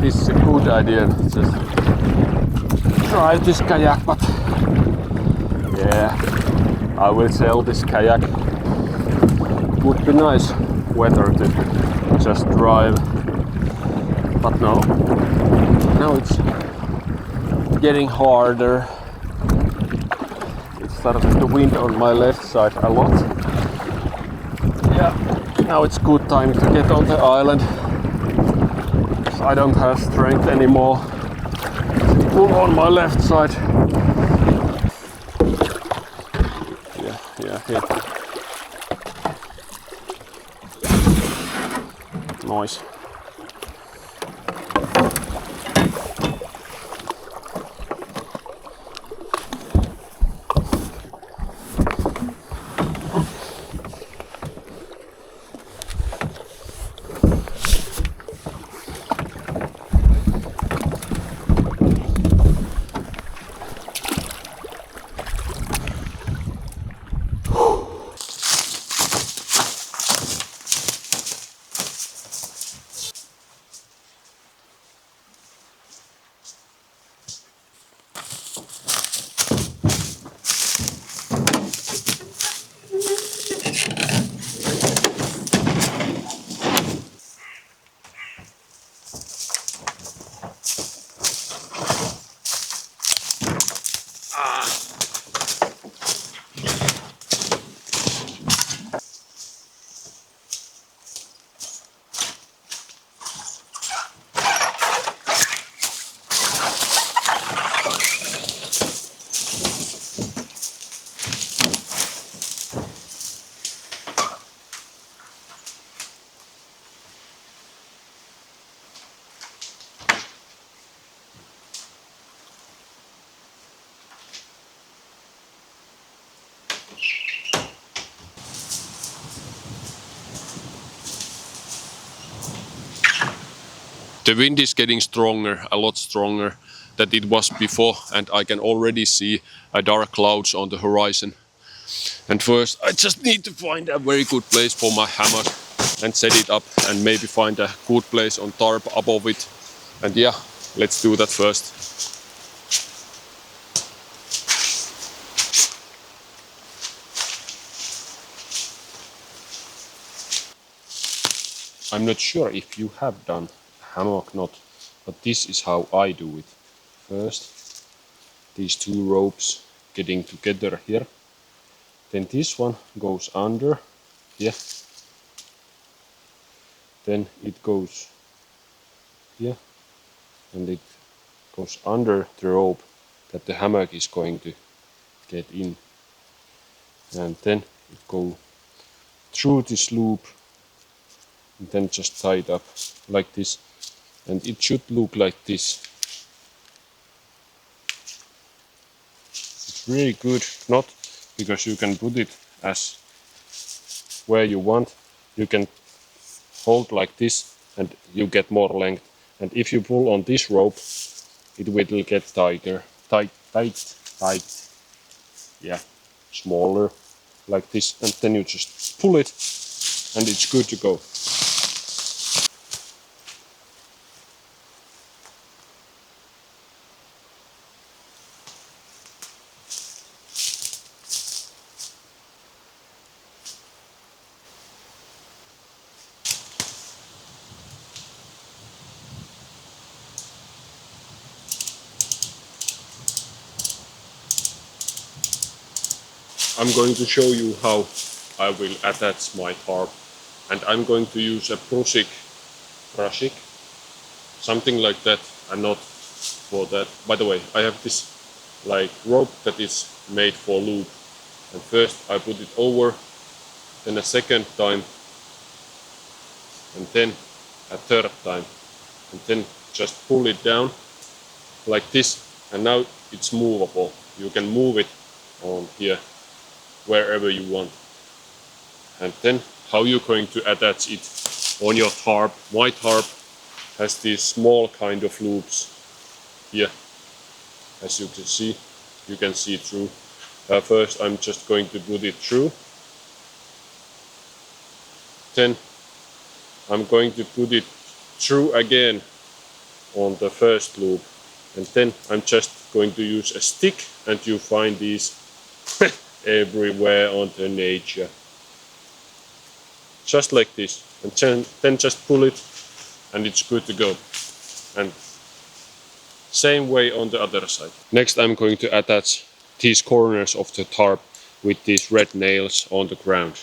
this is a good idea. Just try this kayak, but yeah, I will sell this kayak. Would be nice weather to just drive, but no. Now it's getting harder. It started the wind on my left side a lot. Yeah, now it's good time to get on the island. I don't have strength anymore to pull on my left side. Yeah. Nice. The wind is getting stronger, a lot stronger than it was before, and I can already see dark clouds on the horizon. And first I just need to find a very good place for my hammock and set it up, and maybe find a good place on tarp above it. And yeah, let's do that first. I'm not sure if you have done hammock knot, but this is how I do it. First, these two ropes getting together here. Then this one goes under here. Then it goes here, and it goes under the rope that the hammock is going to get in. And then it goes through this loop, and then just tie it up like this. And it should look like this. It's really good knot, because you can put it as where you want. You can hold like this and you get more length. And if you pull on this rope, it will get tighter. Tight. Yeah, smaller like this. And then you just pull it and it's good to go. I'm going to show you how I will attach my tarp, and I'm going to use a Prusik, something like that, and not for that. By the way, I have this like rope that is made for loop, and first I put it over, then a second time, and then a third time, and then just pull it down like this, and now it's movable. You can move it on here wherever you want. And then how you're going to attach it on your tarp. My tarp has these small kind of loops here. As you can see through. First I'm just going to put it through. Then I'm going to put it through again on the first loop, and then I'm just going to use a stick, and you find these everywhere on the nature. Just like this, and then just pull it and it's good to go. And same way on the other side. Next I'm going to attach these corners of the tarp with these red nails on the ground.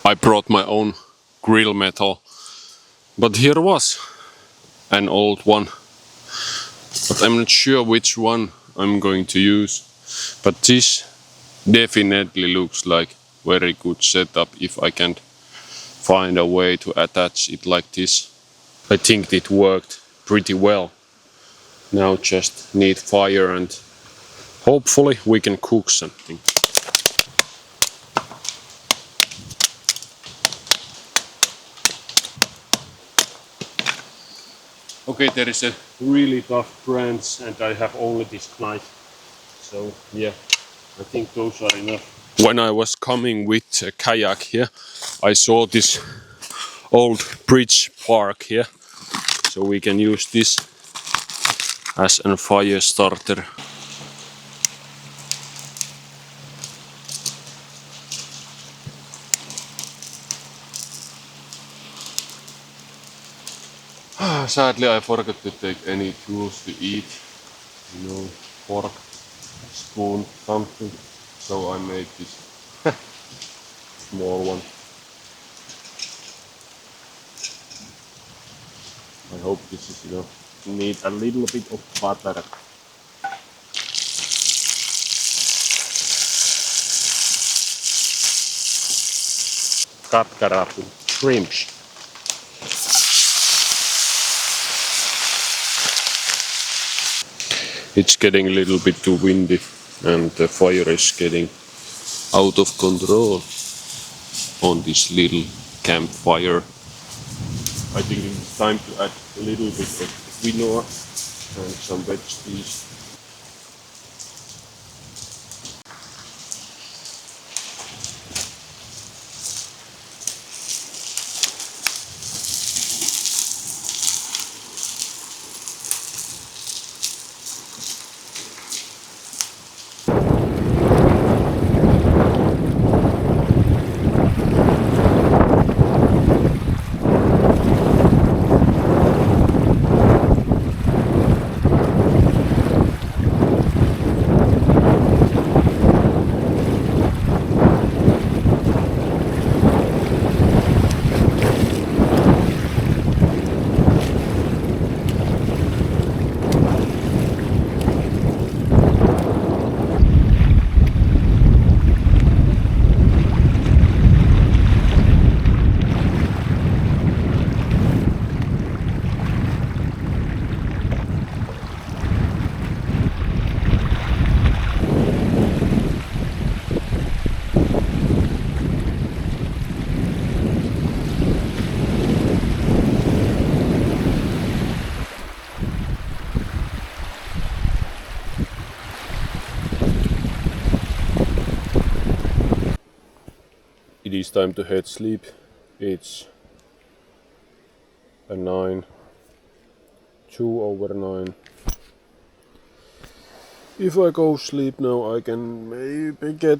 I brought my own grill metal, but here was an old one, but I'm not sure which one I'm going to use. But this definitely looks like very good setup if I can find a way to attach it like this. I think it worked pretty well. Now just need fire and hopefully we can cook something. Okay, there is a really tough branch and I have only this knife. So yeah, I think those are enough. When I was coming with a kayak here, I saw this old bridge park here. So we can use this as a fire starter. Sadly, I forgot to take any tools to eat. You know, fork, spoon, something. So I made this small one. I hope this is enough. Need a little bit of butter. Katkarapu shrimps. It's getting a little bit too windy and the fire is getting out of control on this little campfire. I think it's time to add a little bit of quinoa and some veggies. is time to head sleep. It's a 9, 2:09. If I go sleep now, I can maybe get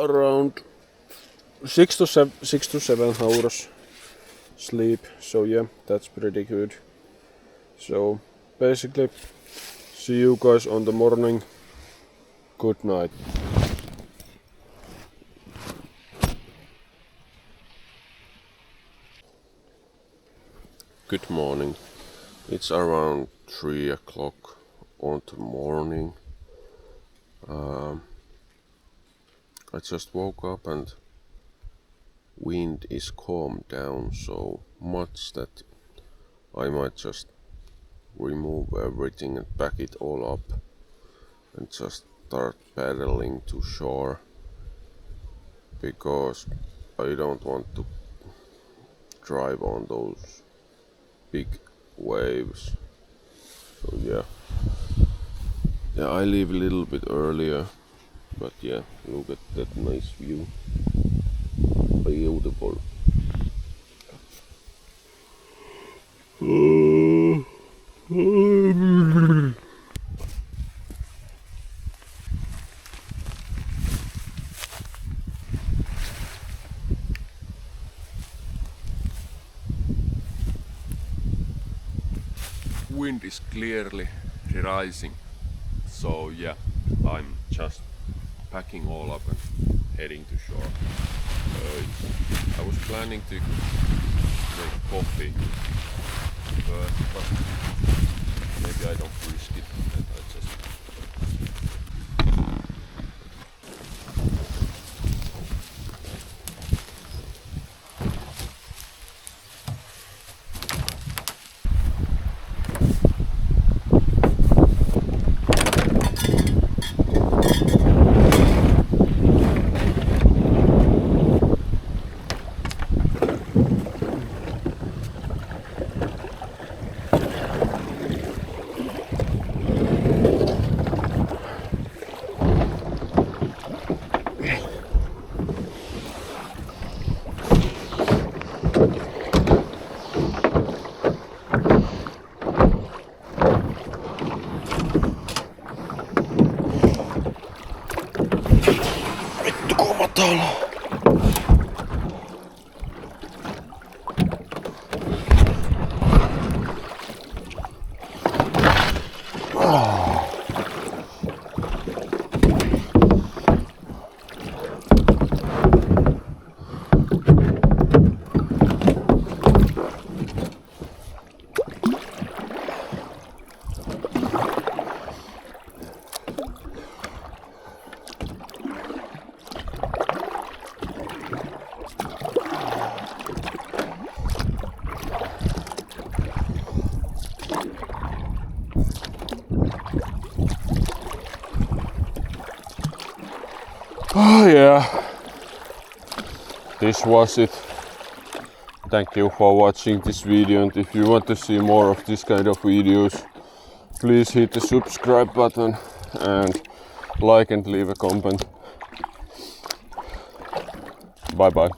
around 6 to 7 hours sleep. So yeah, that's pretty good. So basically, see you guys on the morning. Good night. Good morning. It's around 3 o'clock on the morning. I just woke up and wind is calmed down so much that I might just remove everything and pack it all up and just start paddling to shore, because I don't want to drive on those big waves. So yeah, I leave a little bit earlier, but yeah, look at that nice view. Beautiful. Wind is clearly rising, so yeah, I'm just packing all up and heading to shore. I was planning to make coffee first, but maybe I don't risk it, and I just yeah, this was it. Thank you for watching this video, and if you want to see more of this kind of videos, please hit the subscribe button and like and leave a comment. Bye bye.